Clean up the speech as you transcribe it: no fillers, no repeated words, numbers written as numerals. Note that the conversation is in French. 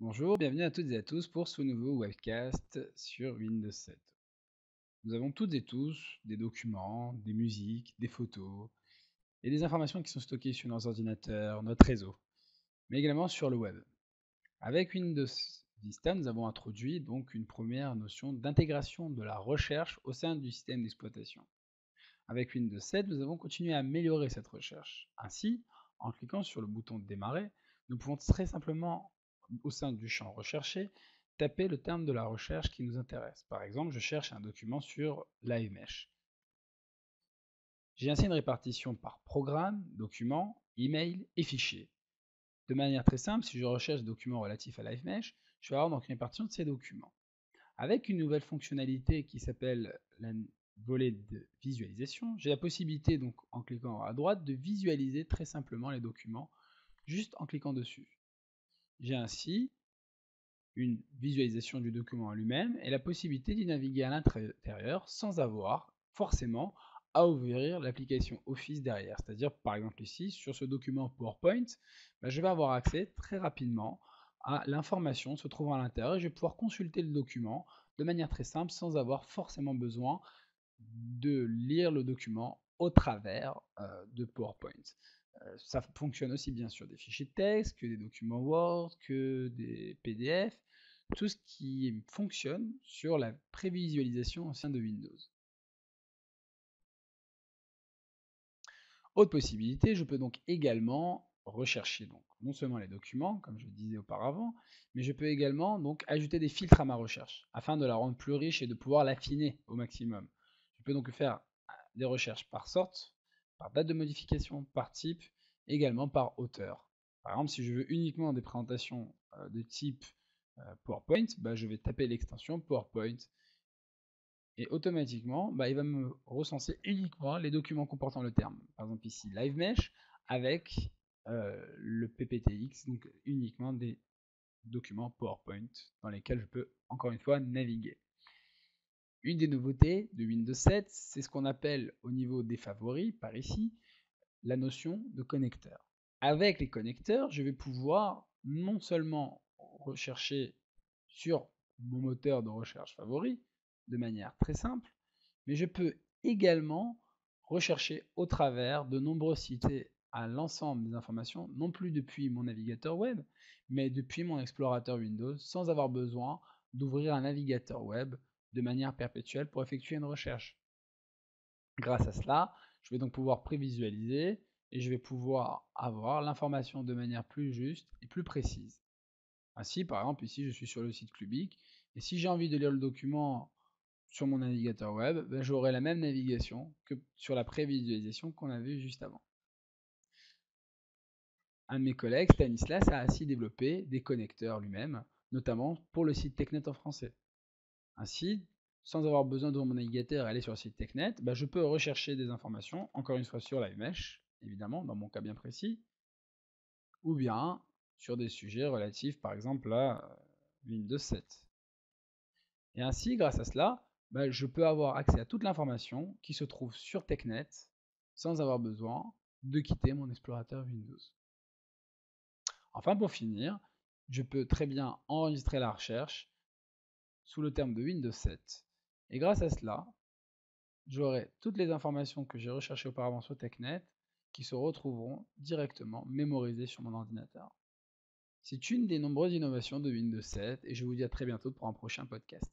Bonjour, bienvenue à toutes et à tous pour ce nouveau webcast sur Windows 7. Nous avons toutes et tous des documents, des musiques, des photos et des informations qui sont stockées sur nos ordinateurs, notre réseau, mais également sur le web. Avec Windows Vista, nous avons introduit donc une première notion d'intégration de la recherche au sein du système d'exploitation. Avec Windows 7, nous avons continué à améliorer cette recherche. Ainsi, en cliquant sur le bouton démarrer, nous pouvons très simplement, au sein du champ recherché, taper le terme de la recherche qui nous intéresse. Par exemple, je cherche un document sur LiveMesh. J'ai ainsi une répartition par programme, document, email et fichier. De manière très simple, si je recherche des documents relatifs à LiveMesh, je vais avoir donc une répartition de ces documents. Avec une nouvelle fonctionnalité qui s'appelle la volet de visualisation, j'ai la possibilité, donc en cliquant à droite, de visualiser très simplement les documents juste en cliquant dessus. J'ai ainsi une visualisation du document en lui-même et la possibilité d'y naviguer à l'intérieur sans avoir forcément à ouvrir l'application Office derrière. C'est-à-dire, par exemple ici, sur ce document PowerPoint, je vais avoir accès très rapidement à l'information se trouvant à l'intérieur et je vais pouvoir consulter le document de manière très simple sans avoir forcément besoin de lire le document au travers de PowerPoint. Ça fonctionne aussi bien sur des fichiers de texte que des documents Word, que des PDF, tout ce qui fonctionne sur la prévisualisation au sein de Windows. Autre possibilité, je peux donc également rechercher donc non seulement les documents, comme je le disais auparavant, mais je peux également donc ajouter des filtres à ma recherche, afin de la rendre plus riche et de pouvoir l'affiner au maximum. Je peux donc faire des recherches par sorte, par date de modification, par type, également par auteur. Par exemple, si je veux uniquement des présentations de type PowerPoint, je vais taper l'extension PowerPoint et automatiquement, il va me recenser uniquement les documents comportant le terme. Par exemple ici, LiveMesh avec le PPTX, donc uniquement des documents PowerPoint dans lesquels je peux encore une fois naviguer. Une des nouveautés de Windows 7, c'est ce qu'on appelle au niveau des favoris, par ici, la notion de connecteur. Avec les connecteurs, je vais pouvoir non seulement rechercher sur mon moteur de recherche favori de manière très simple, mais je peux également rechercher au travers de nombreux sites à l'ensemble des informations, non plus depuis mon navigateur web, mais depuis mon explorateur Windows, sans avoir besoin d'ouvrir un navigateur web de manière perpétuelle pour effectuer une recherche. Grâce à cela, je vais donc pouvoir prévisualiser et je vais pouvoir avoir l'information de manière plus juste et plus précise. Ainsi, par exemple, ici je suis sur le site Clubic et si j'ai envie de lire le document sur mon navigateur web, j'aurai la même navigation que sur la prévisualisation qu'on a vue juste avant. Un de mes collègues, Stanislas, a ainsi développé des connecteurs lui-même, notamment pour le site TechNet en français. Ainsi, sans avoir besoin d'ouvrir mon navigateur et aller sur le site TechNet, je peux rechercher des informations, encore une fois sur LiveMesh, évidemment, dans mon cas bien précis, ou bien sur des sujets relatifs, par exemple, à Windows 7. Et ainsi, grâce à cela, je peux avoir accès à toute l'information qui se trouve sur TechNet sans avoir besoin de quitter mon explorateur Windows. Enfin, pour finir, je peux très bien enregistrer la recherche sous le terme de Windows 7. Et grâce à cela, j'aurai toutes les informations que j'ai recherchées auparavant sur TechNet qui se retrouveront directement mémorisées sur mon ordinateur. C'est une des nombreuses innovations de Windows 7 et je vous dis à très bientôt pour un prochain podcast.